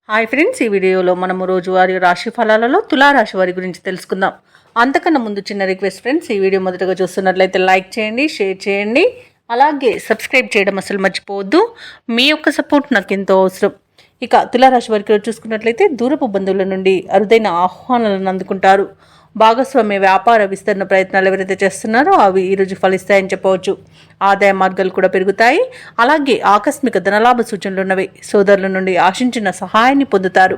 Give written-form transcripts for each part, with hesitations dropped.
Hi friends, ఈ వీడియోలో మనము రోజువారీ రాశి ఫలాలలో తులారాశి వారి గురించి తెలుసుకుందాం. అంతకన్నా ముందు చిన్న రిక్వెస్ట్ ఫ్రెండ్స్, ఈ వీడియో మొదటగా చూస్తున్నట్లయితే లైక్ చేయండి, షేర్ చేయండి, అలాగే సబ్స్క్రైబ్ చేయడం అసలు మర్చిపోవద్దు. మీ యొక్క సపోర్ట్ నాకు ఎంతో అవసరం. ఇక తులారాశి వారికి చూసుకున్నట్లయితే దూరపు బంధువుల నుండి అరుదైన ఆహ్వానాలను అందుకుంటారు. భాగస్వామ్య వ్యాపార విస్తరణ ప్రయత్నాలు ఎవరైతే చేస్తున్నారో అవి ఈరోజు ఫలిస్తాయని చెప్పవచ్చు. ఆదాయ మార్గాలు కూడా పెరుగుతాయి. అలాగే ఆకస్మిక ధనలాభ సూచనలు ఉన్నవి. సోదరుల నుండి ఆశించిన సహాయాన్ని పొందుతారు.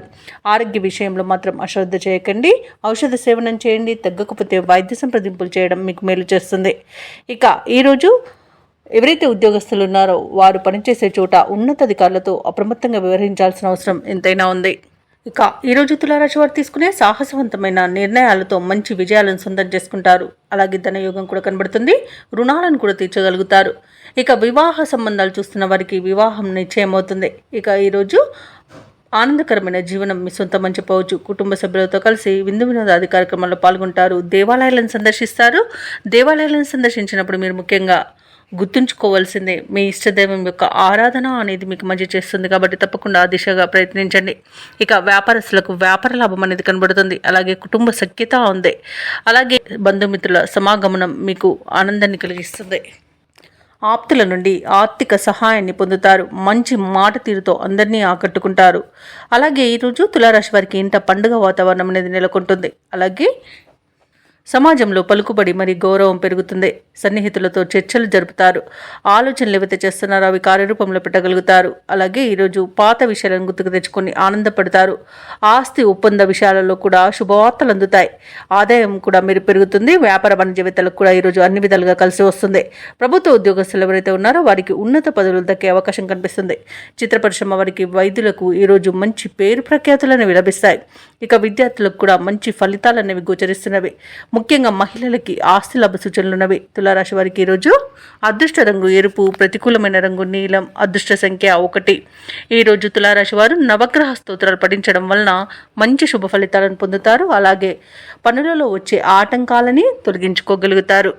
ఆరోగ్య విషయంలో మాత్రం అశ్రద్ధ చేయకండి. ఔషధ సేవనం చేయండి. తగ్గకపోతే వైద్య సంప్రదింపులు చేయడం మీకు మేలు చేస్తుంది. ఇక ఈరోజు ఎవరైతే ఉద్యోగస్తులు ఉన్నారో వారు పనిచేసే చోట ఉన్నతాధికారులతో అప్రమత్తంగా వ్యవహరించాల్సిన అవసరం ఎంతైనా ఉంది. ఇక ఈరోజు తులారాశి వారు తీసుకునే సాహసవంతమైన నిర్ణయాలతో మంచి విజయాలను సొంతం చేసుకుంటారు. అలాగే ధనయోగం కూడా కనబడుతుంది. రుణాలను కూడా తీర్చగలుగుతారు. ఇక వివాహ సంబంధాలు చూస్తున్న వారికి వివాహం నిశ్చయమవుతుంది. ఇక ఈరోజు ఆనందకరమైన జీవనం మీ సొంతమని చెప్పవచ్చు. కుటుంబ సభ్యులతో కలిసి విందు వినోదాది కార్యక్రమాల్లో పాల్గొంటారు. దేవాలయాలను సందర్శిస్తారు. దేవాలయాలను సందర్శించినప్పుడు మీరు ముఖ్యంగా గుర్తుంచుకోవాల్సిందే, మీ ఇష్టదైవం యొక్క ఆరాధన అనేది మీకు మంచి చేస్తుంది. కాబట్టి తప్పకుండా ఆ దిశగా ప్రయత్నించండి. ఇక వ్యాపారస్తులకు వ్యాపార లాభం అనేది కనబడుతుంది. అలాగే కుటుంబ సఖ్యత ఉంది. అలాగే బంధుమిత్రుల సమాగమనం మీకు ఆనందాన్ని కలిగిస్తుంది. ఆప్తుల నుండి ఆర్థిక సహాయాన్ని పొందుతారు. మంచి మాట తీరుతో అందరినీ ఆకట్టుకుంటారు. అలాగే ఈరోజు తులారాశి వారికి ఇంట పండుగ వాతావరణం అనేది నెలకొంటుంది. అలాగే సమాజంలో పలుకుబడి మరి గౌరవం పెరుగుతుంది. సన్నిహితులతో చర్చలు జరుపుతారు. ఆలోచనలు ఏవైతే చేస్తున్నారో అవి కార్యరూపంలో పెట్టగలుగుతారు. అలాగే ఈరోజు పాత విషయాలను గుర్తుకు తెచ్చుకొని ఆనందపడతారు. ఆస్తి ఒప్పంద విషయాలలో కూడా శుభవార్తలు అందుతాయి. ఆదాయం కూడా మీరు పెరుగుతుంది. వ్యాపార వాణిజ్యవేత్తలకు కూడా ఈరోజు అన్ని విధాలుగా కలిసి వస్తుంది. ప్రభుత్వ ఉద్యోగస్తులు ఎవరైతే ఉన్నారో వారికి ఉన్నత పదవులు దక్కే అవకాశం కనిపిస్తుంది. చిత్ర పరిశ్రమ వారికి వైద్యులకు ఈరోజు మంచి పేరు ప్రఖ్యాతులను విలభిస్తాయి. ఇక విద్యార్థులకు కూడా మంచి ఫలితాలు అనేవి గోచరిస్తున్నవి. ముఖ్యంగా మహిళలకి ఆస్తి లాభ సూచనలున్నవి. తులారాశి వారికి ఈరోజు అదృష్ట రంగు ఎరుపు, ప్రతికూలమైన రంగు నీలం, అదృష్ట సంఖ్య 1. ఈరోజు తులారాశి వారు నవగ్రహ స్తోత్రాలు పఠించడం వలన మంచి శుభ ఫలితాలను పొందుతారు. అలాగే పనులలో వచ్చే ఆటంకాలని తొలగించుకోగలుగుతారు.